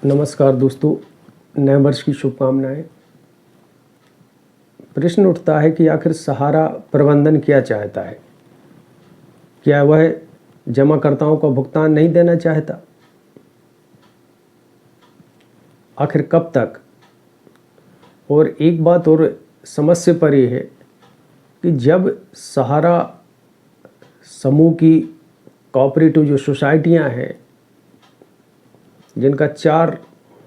नमस्कार दोस्तों, नए वर्ष की शुभकामनाएं। प्रश्न उठता है कि आखिर सहारा प्रबंधन क्या चाहता है? क्या वह जमाकर्ताओं का भुगतान नहीं देना चाहता? आखिर कब तक? और एक बात और समझ से परे है कि जब सहारा समूह की कोऑपरेटिव जो सोसाइटियां हैं, जिनका 4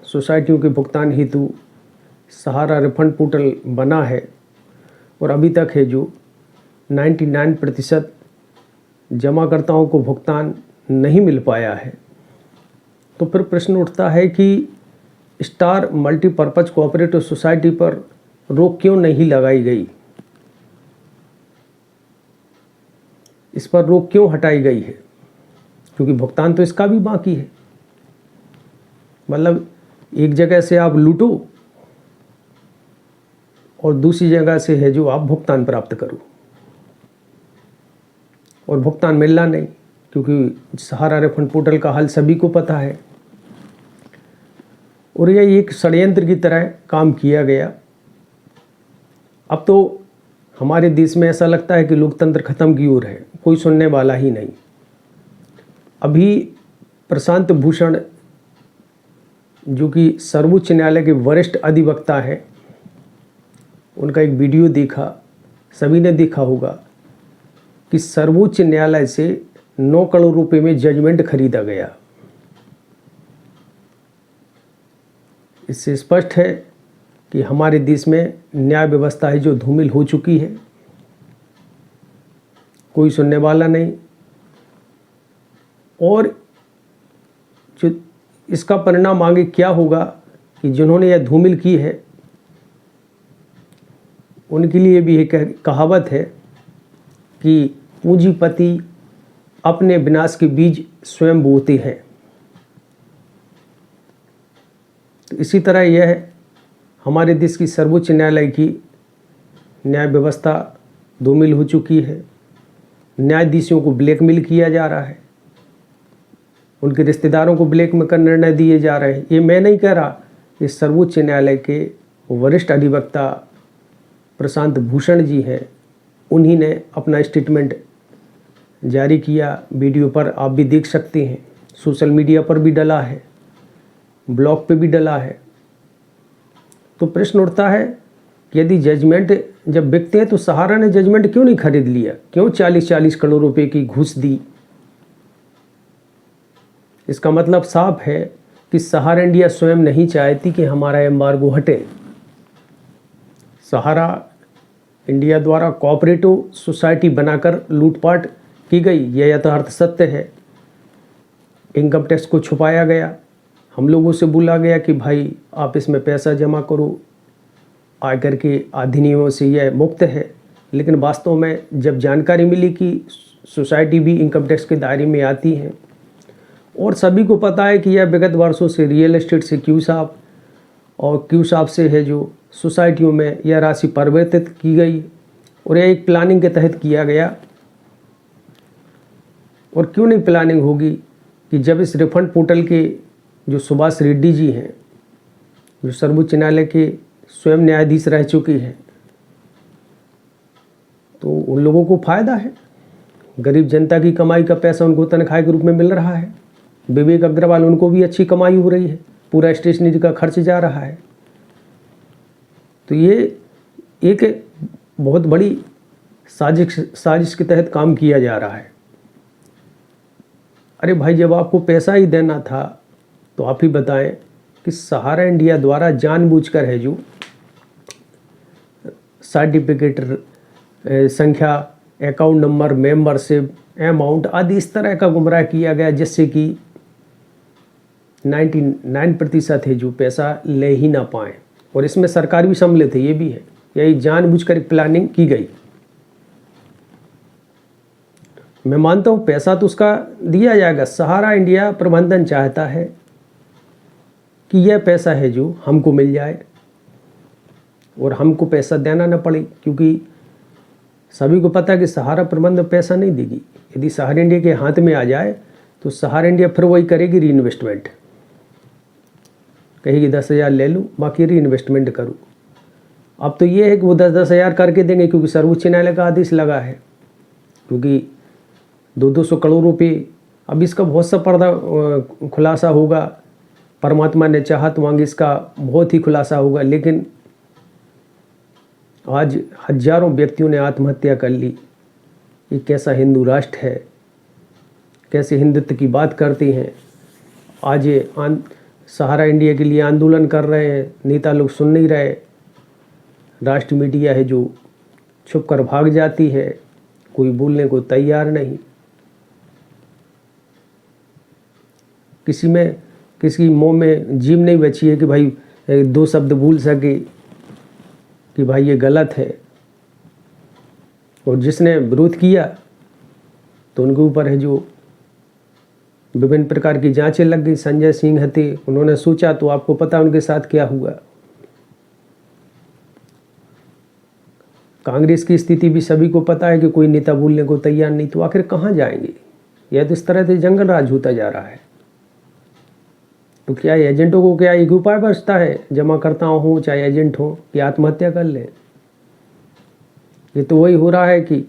सोसाइटियों के भुगतान हेतु सहारा रिफंड पोर्टल बना है और अभी तक है जो 99% जमाकर्ताओं को भुगतान नहीं मिल पाया है, तो फिर प्रश्न उठता है कि स्टार मल्टीपर्पज़ कोऑपरेटिव सोसाइटी पर रोक क्यों नहीं लगाई गई? इस पर रोक क्यों हटाई गई है? क्योंकि भुगतान तो इसका भी बाकी है। मतलब एक जगह से आप लूटो और दूसरी जगह से है जो आप भुगतान प्राप्त करो, और भुगतान मिलना नहीं, क्योंकि सहारा रिफंड पोर्टल का हल सभी को पता है। और यह एक षड्यंत्र की तरह काम किया गया। अब तो हमारे देश में ऐसा लगता है कि लोकतंत्र खत्म की ओर है, कोई सुनने वाला ही नहीं। अभी प्रशांत भूषण, जो कि सर्वोच्च न्यायालय के वरिष्ठ अधिवक्ता हैं, उनका एक वीडियो देखा, सभी ने देखा होगा कि सर्वोच्च न्यायालय से 9 करोड़ रुपए में जजमेंट खरीदा गया। इससे स्पष्ट है कि हमारे देश में न्याय व्यवस्था है जो धूमिल हो चुकी है, कोई सुनने वाला नहीं। और जो इसका परिणाम आगे क्या होगा कि जिन्होंने यह धूमिल की है, उनके लिए भी एक कहावत है कि पूंजीपति अपने विनाश के बीज स्वयं बोते हैं। तो इसी तरह यह हमारे देश की सर्वोच्च न्यायालय की न्याय व्यवस्था धूमिल हो चुकी है। न्यायाधीशों को ब्लैकमेल किया जा रहा है, उनके रिश्तेदारों को ब्लैक में कर निर्णय दिए जा रहे हैं। ये मैं नहीं कह रहा, ये सर्वोच्च न्यायालय के वरिष्ठ अधिवक्ता प्रशांत भूषण जी हैं, उन्हीं ने अपना स्टेटमेंट जारी किया। वीडियो पर आप भी देख सकते हैं, सोशल मीडिया पर भी डला है, ब्लॉग पे भी डला है। तो प्रश्न उठता है कि यदि जजमेंट जब बिकते हैं तो सहारा ने जजमेंट क्यों नहीं खरीद लिया? क्यों 40-40 करोड़ रुपए की घूस दी? इसका मतलब साफ है कि सहारा इंडिया स्वयं नहीं चाहती कि हमारा एम्बार्गो हटे। सहारा इंडिया द्वारा कोऑपरेटिव सोसाइटी बनाकर लूटपाट की गई, यह यथार्थ सत्य है। इनकम टैक्स को छुपाया गया, हम लोगों से बोला गया कि भाई आप इसमें पैसा जमा करो, आयकर के अधिनियमों से यह मुक्त है। लेकिन वास्तव में जब जानकारी मिली कि सोसाइटी भी इनकम टैक्स के दायरे में आती हैं, और सभी को पता है कि यह विगत वर्षों से रियल एस्टेट से क्यू साहब और क्यू साहब से है जो सोसाइटियों में यह राशि परिवर्तित की गई, और यह एक प्लानिंग के तहत किया गया। और क्यों नहीं प्लानिंग होगी कि जब इस रिफंड पोर्टल के जो सुभाष रेड्डी जी हैं, जो सर्वोच्च न्यायालय के स्वयं न्यायाधीश रह चुके हैं, तो उन लोगों को फ़ायदा है। गरीब जनता की कमाई का पैसा उनको तनख्वाह के रूप में मिल रहा है। विवेक अग्रवाल, उनको भी अच्छी कमाई हो रही है, पूरा स्टेशनरी का खर्च जा रहा है। तो ये एक बहुत बड़ी साजिश के तहत काम किया जा रहा है। अरे भाई, जब आपको पैसा ही देना था तो आप ही बताएं कि सहारा इंडिया द्वारा जानबूझकर है जो सर्टिफिकेट संख्या, अकाउंट नंबर, मेंबरशिप, अमाउंट आदि इस तरह का गुमराह किया गया, जिससे कि 99% है जो पैसा ले ही ना पाएँ। और इसमें सरकार भी सम्मिलित है, ये भी है। यही जानबूझकर एक प्लानिंग की गई। मैं मानता हूँ पैसा तो उसका दिया जाएगा। सहारा इंडिया प्रबंधन चाहता है कि यह पैसा है जो हमको मिल जाए और हमको पैसा देना न पड़े, क्योंकि सभी को पता है कि सहारा प्रबंधन पैसा नहीं देगी। यदि सहारा इंडिया के हाथ में आ जाए तो सहारा इंडिया फिर वही करेगी, री इन्वेस्टमेंट। कहेगी 10,000 ले लूँ, बाकी री इन्वेस्टमेंट करूँ। अब तो ये है कि वो 10-10 हज़ार करके देंगे, क्योंकि सर्वोच्च न्यायालय का आदेश लगा है, क्योंकि 200-200 करोड़ रुपये। अब इसका बहुत सा पर्दा खुलासा होगा, परमात्मा ने चाहा तो आगे इसका बहुत ही खुलासा होगा। लेकिन आज हजारों व्यक्तियों ने आत्महत्या कर ली। ये कैसा हिंदू राष्ट्र है, कैसे हिंदुत्व की बात करते हैं। आज ये सहारा इंडिया के लिए आंदोलन कर रहे हैं, नेता लोग सुन नहीं रहे। राष्ट्र मीडिया है जो छुप कर भाग जाती है, कोई बोलने को तैयार नहीं। किसी मुंह में जीभ नहीं बची है कि भाई 2 शब्द बोल सके कि भाई ये गलत है। और जिसने विरोध किया तो उनके ऊपर है जो विभिन्न प्रकार की जांचें लग गई। संजय सिंह हत्या उन्होंने सोचा, तो आपको पता उनके साथ क्या हुआ। कांग्रेस की स्थिति भी सभी को पता है कि कोई नेता बोलने को तैयार नहीं, तो आखिर कहाँ जाएंगे। यह तो इस तरह से जंगल राज होता जा रहा है। तो क्या एजेंटों को क्या एक उपाय बचता है, जमाकर्ता हो चाहे एजेंट हो, कि आत्महत्या कर ले। ये तो वही हो रहा है कि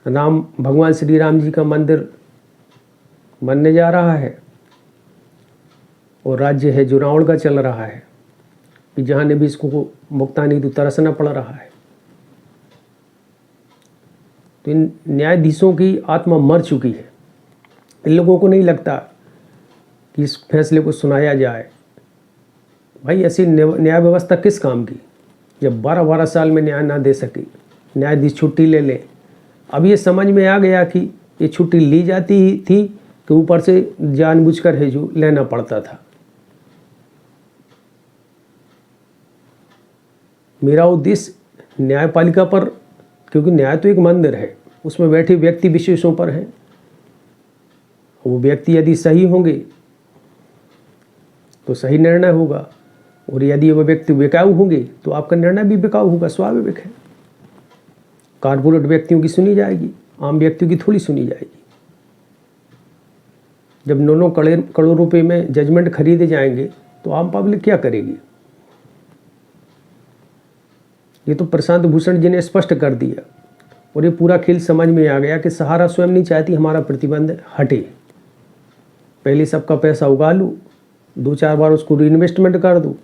भगवान श्री राम जी का मंदिर बनने जा रहा है और राज्य है जो रावण का चल रहा है, कि जहाँ ने भी इसको भुगतानी तो तरसना पड़ रहा है। तो इन न्यायाधीशों की आत्मा मर चुकी है। इन लोगों को नहीं लगता कि इस फैसले को सुनाया जाए। भाई ऐसी न्याय व्यवस्था किस काम की, जब 12-12 साल में न्याय ना दे सके, न्यायाधीश छुट्टी ले ले। अब ये समझ में आ गया कि ये छुट्टी ली जाती थी कि ऊपर से जानबूझकर है जो लेना पड़ता था। मेरा उद्देश्य न्यायपालिका पर, क्योंकि न्याय तो एक मंदिर है, उसमें बैठे व्यक्ति विशेषों पर है। वो व्यक्ति यदि सही होंगे तो सही निर्णय होगा, और यदि वो व्यक्ति बिकाऊ होंगे तो आपका निर्णय भी बिकाऊ होगा, स्वाभाविक है। कारपोरेट व्यक्तियों की सुनी जाएगी, आम व्यक्तियों की थोड़ी सुनी जाएगी। जब 9 करोड़ रुपए में जजमेंट खरीदे जाएंगे तो आम पब्लिक क्या करेगी। ये तो प्रशांत भूषण जी ने स्पष्ट कर दिया, और ये पूरा खेल समझ में आ गया कि सहारा स्वयं नहीं चाहती हमारा प्रतिबंध हटे। पहले सबका पैसा उगा लूँ, 2-4 बार उसको रीइन्वेस्टमेंट कर दूँ,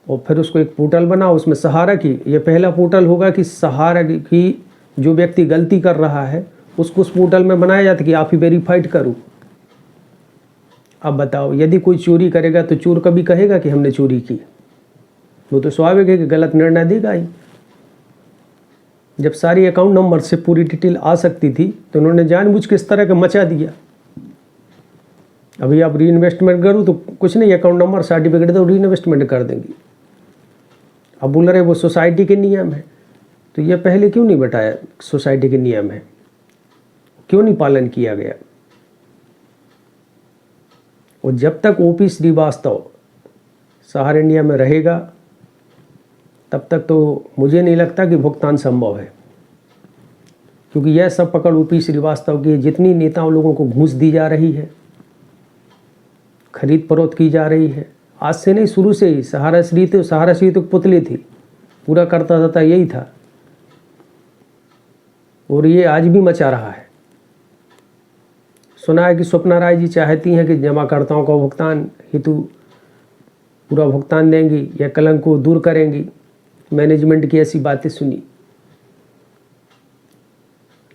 और फिर उसको एक पोर्टल बनाओ, उसमें सहारा की ये पहला पोर्टल होगा कि सहारा की जो व्यक्ति गलती कर रहा है उसको उस पोर्टल में बनाया जाता है कि आप ही वेरीफाइड करो। अब बताओ, यदि कोई चोरी करेगा तो चोर कभी कहेगा कि हमने चोरी की? वो तो स्वाभाविक है कि गलत निर्णय देगा ही। जब सारी अकाउंट नंबर से पूरी डिटेल आ सकती थी तो उन्होंने जानबूझ के इस तरह का मचा दिया। अभी आप री इन्वेस्टमेंट करूँ तो कुछ नहीं, अकाउंट नंबर सर्टिफिकेट दो, री इन्वेस्टमेंट कर देंगे। अब बोल रहे वो सोसाइटी के नियम है, तो ये पहले क्यों नहीं बताया सोसाइटी के नियम है, क्यों नहीं पालन किया गया। और जब तक ओपी श्रीवास्तव सहारा इंडिया में रहेगा तब तक तो मुझे नहीं लगता कि भुगतान संभव है, क्योंकि यह सब पकड़ ओपी श्रीवास्तव की। जितनी नेताओं लोगों को घूस दी जा रही है, खरीद फरोख्त की जा रही है, आज से नहीं शुरू से ही। सहारा श्री तो पुतली थी, पूरा करता रहता यही था, और ये आज भी मचा रहा है। सुना है कि स्वप्ना राय जी चाहती हैं कि जमाकर्ताओं का भुगतान हेतु पूरा भुगतान देंगी या कलंक को दूर करेंगी। मैनेजमेंट की ऐसी बातें सुनी,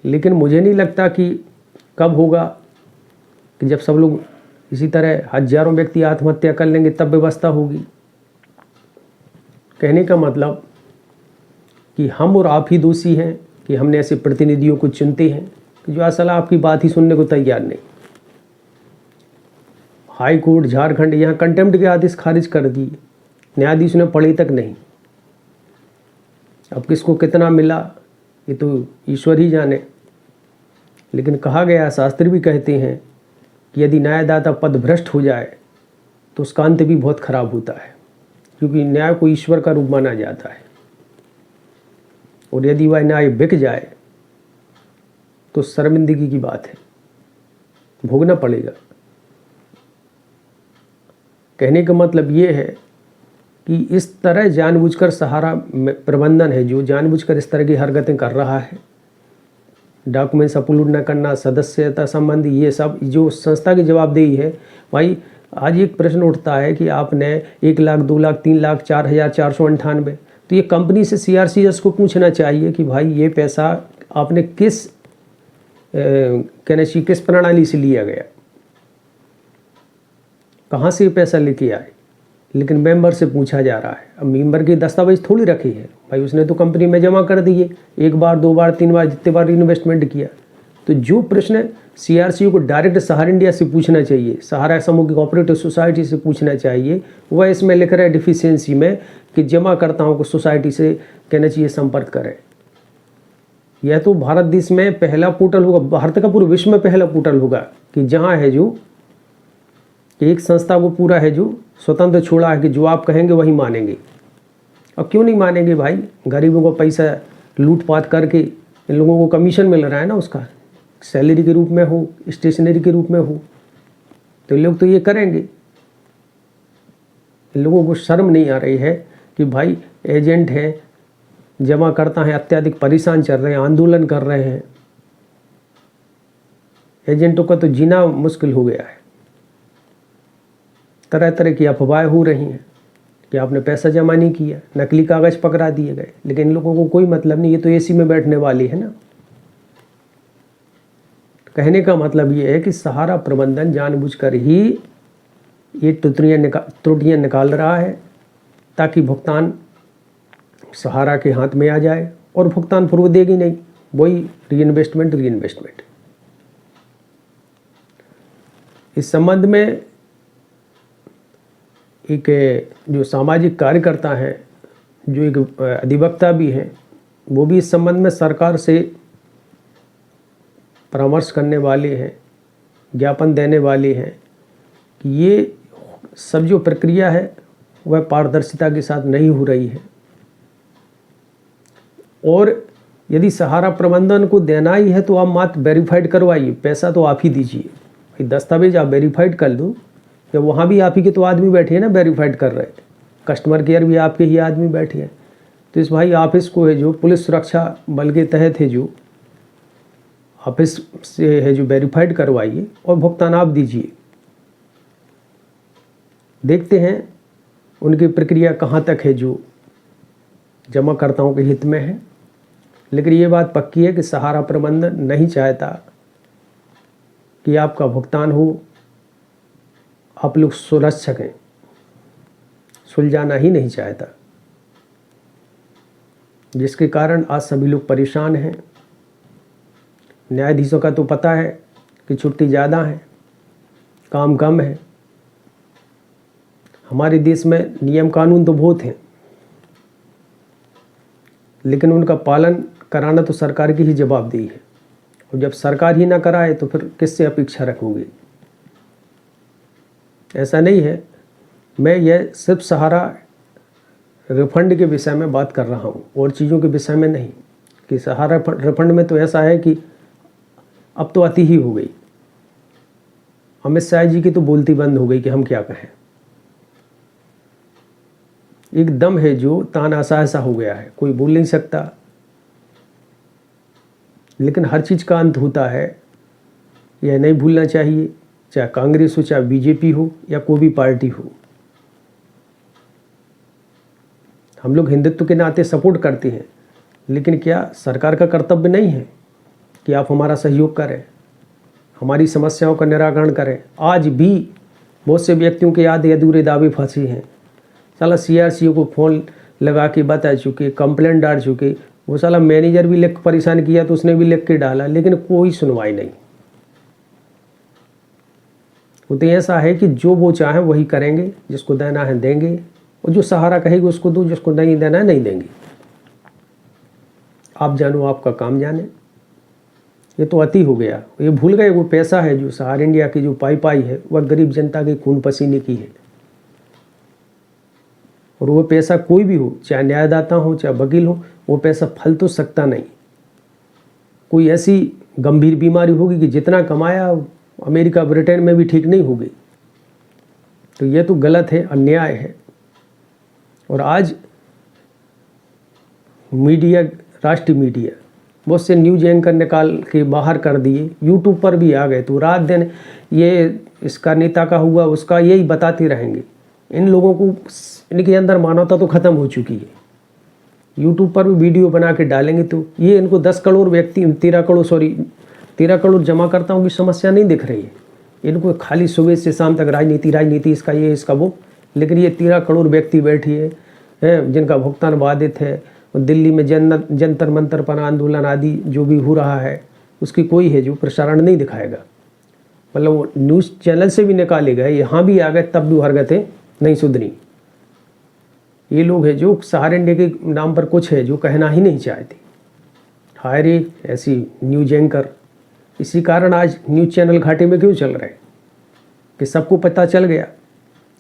लेकिन मुझे नहीं लगता कि कब होगा कि जब सब लोग इसी तरह हजारों व्यक्ति आत्महत्या कर लेंगे तब व्यवस्था होगी। कहने का मतलब कि हम और आप ही दोषी हैं कि हमने ऐसे प्रतिनिधियों को चुनते हैं कि जो असल आपकी बात ही सुनने को तैयार नहीं। हाई कोर्ट झारखंड यहाँ कंटेम्प्ट के आदेश खारिज कर दिए, न्यायाधीश ने पढ़े तक नहीं। अब किसको कितना मिला ये तो ईश्वर ही जाने, लेकिन कहा गया, शास्त्र भी कहते हैं कि यदि न्यायदाता पद भ्रष्ट हो जाए तो उसका अंत भी बहुत खराब होता है, क्योंकि न्याय को ईश्वर का रूप माना जाता है। और यदि वह न्याय बिक जाए तो शर्मिंदगी की बात है, भोगना पड़ेगा। कहने का मतलब ये है कि इस तरह जानबूझकर सहारा प्रबंधन है जो जानबूझकर इस तरह की हरकतें कर रहा है, डॉक्यूमेंट्स अपलोड न करना, सदस्यता संबंधी ये सब जो संस्था की जवाबदेही है। भाई आज एक प्रश्न उठता है कि आपने 1 लाख 2 लाख 3 लाख 4,498, तो ये कंपनी से CRCS को पूछना चाहिए कि भाई ये पैसा आपने किस कहना चाहिए किस प्रणाली से लिया गया, कहाँ से ये पैसा लेके आए। लेकिन मेंबर से पूछा जा रहा है। अब मेंबर की दस्तावेज थोड़ी रखी है भाई, उसने तो कंपनी में जमा कर दिए 1 बार 2 बार 3 बार जितने बार इन्वेस्टमेंट किया। तो जो प्रश्न CRCO को डायरेक्ट सहारा इंडिया से पूछना चाहिए, सहारा समूह की कोऑपरेटिव सोसाइटी से पूछना चाहिए, वह इसमें लिख रहा है डिफिशियंसी में कि जमाकर्ताओं को सोसाइटी से कहना चाहिए संपर्क करें। यह तो भारत देश में पहला पोर्टल होगा, भारत का पूरे विश्व में पहला पोर्टल होगा कि जहाँ है जो एक संस्था को पूरा है जो स्वतंत्र छोड़ा है कि जो आप कहेंगे वही मानेंगे। अब क्यों नहीं मानेंगे भाई, गरीबों को पैसा लूटपाट करके इन लोगों को कमीशन मिल रहा है ना, उसका सैलरी के रूप में हो, स्टेशनरी के रूप में हो, तो लोग तो ये करेंगे। इन लोगों को शर्म नहीं आ रही है कि भाई एजेंट हैं, जमा करता है, अत्यधिक परेशान चल रहे हैं, आंदोलन कर रहे हैं। एजेंटों का तो जीना मुश्किल हो गया है। तरह तरह की अफवाहें हो रही हैं कि आपने पैसा जमा नहीं किया, नकली कागज़ पकड़ा दिए गए, लेकिन इन लोगों को कोई मतलब नहीं, ये तो AC में बैठने वाली है ना। कहने का मतलब ये है कि सहारा प्रबंधन जानबूझकर ही ये त्रुटियाँ निकाल रहा है ताकि भुगतान सहारा के हाथ में आ जाए, और भुगतान फिर वो देगी नहीं, वही रीइन्वेस्टमेंट। इस संबंध में एक जो सामाजिक कार्यकर्ता हैं, जो एक अधिवक्ता भी हैं, वो भी इस संबंध में सरकार से परामर्श करने वाले हैं, ज्ञापन देने वाले हैं कि ये सब जो प्रक्रिया है वह पारदर्शिता के साथ नहीं हो रही है, और यदि सहारा प्रबंधन को देना ही है तो आप मात्र वेरीफाइड करवाइए, पैसा तो आप ही दीजिए। दस्तावेज आप वेरीफाइड कर दो, या वहाँ भी आप ही के तो आदमी बैठे हैं ना वेरीफाइड कर रहे थे, कस्टमर केयर भी आपके ही आदमी बैठे हैं। तो इस भाई ऑफिस को है जो पुलिस सुरक्षा बल के तहत है जो ऑफिस से है जो वेरीफाइड करवाइए और भुगतान आप दीजिए। देखते हैं उनकी प्रक्रिया कहाँ तक है जो जमाकर्ताओं के हित में है। लेकिन ये बात पक्की है कि सहारा प्रबंधन नहीं चाहता कि आपका भुगतान हो, आप लोग सुलझ सकें, सुलझाना ही नहीं चाहता, जिसके कारण आज सभी लोग परेशान हैं। न्यायाधीशों का तो पता है कि छुट्टी ज़्यादा है, काम कम है। हमारे देश में नियम कानून तो बहुत हैं, लेकिन उनका पालन कराना तो सरकार की ही जवाबदेही है, और जब सरकार ही ना कराए तो फिर किससे अपेक्षा रखोगे। ऐसा नहीं है, मैं यह सिर्फ सहारा रिफंड के विषय में बात कर रहा हूँ और चीज़ों के विषय में नहीं, कि सहारा रिफंड में तो ऐसा है कि अब तो अति ही हो गई। अमित शाह जी की तो बोलती बंद हो गई कि हम क्या कहें। एकदम है जो तानाशाह सा हो गया है, कोई बोल नहीं सकता। लेकिन हर चीज़ का अंत होता है, यह नहीं भूलना चाहिए, चाहे कांग्रेस हो, चाहे बीजेपी हो, या कोई भी पार्टी हो। हम लोग हिंदुत्व के नाते सपोर्ट करते हैं, लेकिन क्या सरकार का कर्तव्य नहीं है कि आप हमारा सहयोग करें, हमारी समस्याओं का निराकरण करें। आज भी बहुत से व्यक्तियों के याद अधूरे दावे फंसे हैं। साला CRCO को फ़ोन लगा के बता चुके, कंप्लेंट डाल चुके, वो साला मैनेजर भी लिख परेशान किया तो उसने भी लिख के डाला, लेकिन कोई सुनवाई नहीं। वो तो ऐसा है कि जो वो चाहे वही करेंगे, जिसको देना है देंगे, और जो सहारा कहेगी उसको दो, जिसको नहीं देना है नहीं देंगे। आप जानो, आपका काम जाने। ये तो अति हो गया। ये भूल गए वो पैसा है जो सहारा इंडिया की जो पाई है वह गरीब जनता के खून पसीने की है, और वो पैसा कोई भी हो, चाहे न्यायदाता हो चाहे वकील हो, वो पैसा फल तो सकता नहीं। कोई ऐसी गंभीर बीमारी होगी कि जितना कमाया अमेरिका ब्रिटेन में भी ठीक नहीं होगी। तो ये तो गलत है, अन्याय है। और आज मीडिया, राष्ट्रीय मीडिया बहुत से न्यूज एंकर निकाल के बाहर कर दिए, यूट्यूब पर भी आ गए, तो रात दिन ये इसका नेता का हुआ, उसका, यही बताते रहेंगे। इन लोगों को, इनके अंदर मानवता तो ख़त्म हो चुकी है। यूट्यूब पर भी वीडियो बना के डालेंगे तो ये इनको 10 करोड़ व्यक्ति, 13 करोड़ जमाकर्ताओं की समस्या नहीं दिख रही है। इनको खाली सुबह से शाम तक राजनीति, इसका ये, इसका वो। लेकिन ये 13 करोड़ व्यक्ति बैठी है जिनका भुगतान बाधित है। दिल्ली में जंतर मंतर पर आंदोलन आदि जो भी हो रहा है, उसकी कोई है जो प्रसारण नहीं दिखाएगा। मतलब वो न्यूज़ चैनल से भी निकाले गए, यहाँ भी आ गए, तब भी हरकतें नहीं सुधरी। ये लोग हैं जो सहारा इंडिया के नाम पर कुछ है जो कहना ही नहीं चाहते। हाय रे ऐसी न्यूज एंकर। इसी कारण आज न्यूज़ चैनल घाटे में क्यों चल रहे हैं कि सबको पता चल गया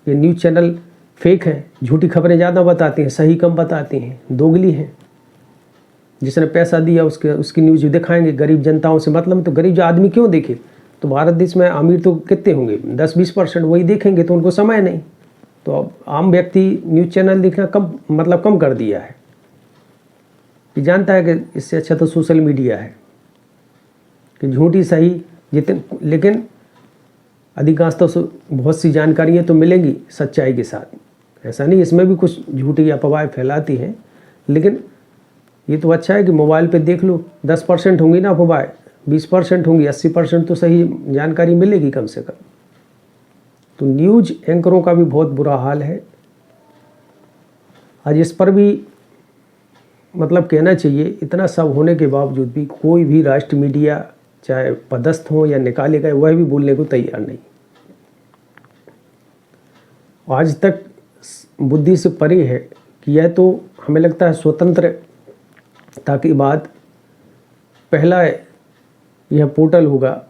ये न्यूज़ चैनल फेक है, झूठी खबरें ज़्यादा बताते हैं, सही कम बताते हैं, दोगली हैं। जिसने पैसा दिया उसकी न्यूज़ दिखाएंगे, गरीब जनताओं से मतलब। तो गरीब आदमी क्यों देखे? तो भारत देश में अमीर तो कितने होंगे, 10-20%, वही देखेंगे, तो उनको समय नहीं। तो अब आम व्यक्ति न्यूज़ चैनल देखना कम कर दिया है कि जानता है कि इससे अच्छा तो सोशल मीडिया है कि झूठी सही जितने, लेकिन अधिकांश तो बहुत सी जानकारियाँ तो मिलेंगी सच्चाई के साथ। ऐसा नहीं, इसमें भी कुछ झूठी अफवाहें फैलाती हैं, लेकिन ये तो अच्छा है कि मोबाइल पे देख लो, 10% होंगी ना अफवाहें, 20% होंगी, 80% तो सही जानकारी मिलेगी कम से कम। तो न्यूज़ एंकरों का भी बहुत बुरा हाल है। आज इस पर भी मतलब कहना चाहिए, इतना सब होने के बावजूद भी कोई भी राष्ट्रीय मीडिया, चाहे पदस्थ हो या निकाले गए, वह भी बोलने को तैयार नहीं। आज तक बुद्धि से परे है कि यह तो हमें लगता है स्वतंत्रता के बाद पहला यह पोर्टल होगा।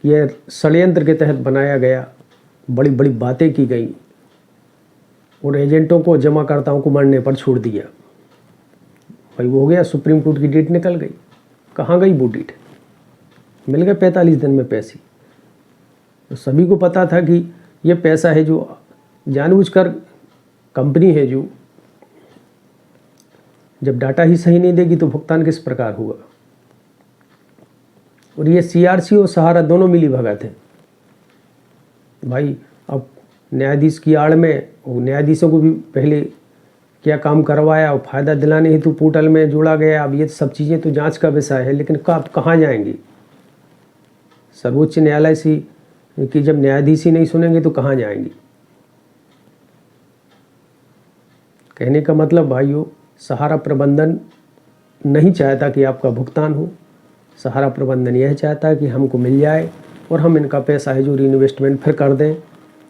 यह षड्यंत्र के तहत बनाया गया, बड़ी बड़ी बातें की गई और एजेंटों को, जमाकर्ताओं को मरने पर छोड़ दिया। भाई वो हो गया, सुप्रीम कोर्ट की डेट निकल गई, कहाँ गई वो डेट? मिल गए 45 दिन में पैसे। तो सभी को पता था कि ये पैसा है जो जानबूझकर कंपनी है, जो जब डाटा ही सही नहीं देगी तो भुगतान किस प्रकार होगा। और ये सीआरसी और सहारा दोनों मिली भगत है। भाई अब न्यायाधीश की आड़ में, न्यायाधीशों को भी पहले क्या काम करवाया और फ़ायदा दिलाने हेतु पोर्टल में जोड़ा गया। अब ये सब चीज़ें तो जांच का विषय है, लेकिन कहाँ जाएंगी? सर्वोच्च न्यायालय से कि जब न्यायाधीश ही नहीं सुनेंगे तो कहाँ जाएंगी? कहने का मतलब भाइयों, सहारा प्रबंधन नहीं चाहता कि आपका भुगतान हो। सहारा प्रबंधन यह चाहता है कि हमको मिल जाए और हम इनका पैसा है जो रीइन्वेस्टमेंट फिर कर दें,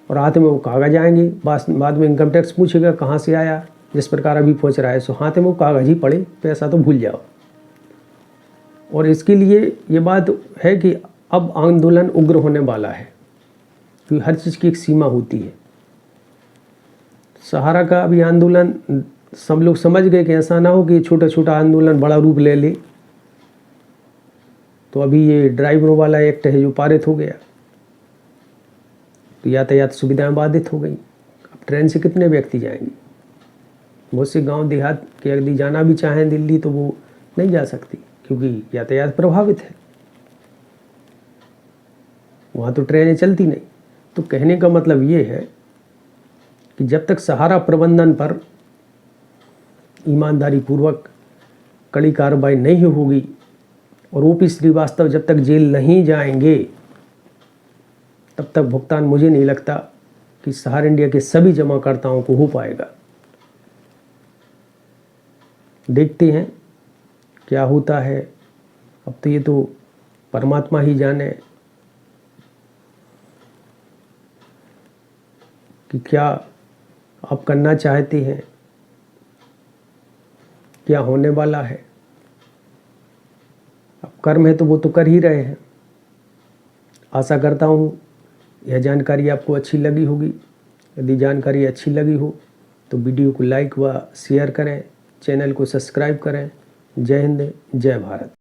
और हाथ में वो कागज़ आएंगे। बाद में इनकम टैक्स पूछेगा कहाँ से आया, जिस प्रकार अभी पहुँच रहा है। सो हाथ में वो कागज़ ही पड़े, पैसा तो भूल जाओ। और इसके लिए ये बात है कि अब आंदोलन उग्र होने वाला है, क्योंकि हर चीज़ की एक सीमा होती है। सहारा का अभी आंदोलन सब लोग समझ गए कि ऐसा ना हो कि छोटा छोटा आंदोलन बड़ा रूप ले ले। तो अभी ये ड्राइवरों वाला एक्ट है जो पारित हो गया, तो यातायात सुविधाएं बाधित हो गई। अब ट्रेन से कितने व्यक्ति जाएंगे? बहुत से गांव देहात के यदि जाना भी चाहें दिल्ली तो वो नहीं जा सकती, क्योंकि यातायात प्रभावित है, वहाँ तो ट्रेनें चलती नहीं। तो कहने का मतलब ये है कि जब तक सहारा प्रबंधन पर ईमानदारी पूर्वक कड़ी कार्रवाई नहीं होगी और ओपी श्रीवास्तव जब तक जेल नहीं जाएंगे, तब तक भुगतान मुझे नहीं लगता कि सहारा इंडिया के सभी जमाकर्ताओं को हो पाएगा। देखते हैं क्या होता है। अब तो ये तो परमात्मा ही जाने कि क्या आप करना चाहते हैं, क्या होने वाला है। अब कर्म है तो वो तो कर ही रहे हैं। आशा करता हूँ यह जानकारी आपको अच्छी लगी होगी। यदि जानकारी अच्छी लगी हो तो वीडियो को लाइक व शेयर करें, चैनल को सब्सक्राइब करें। जय हिंद, जय भारत।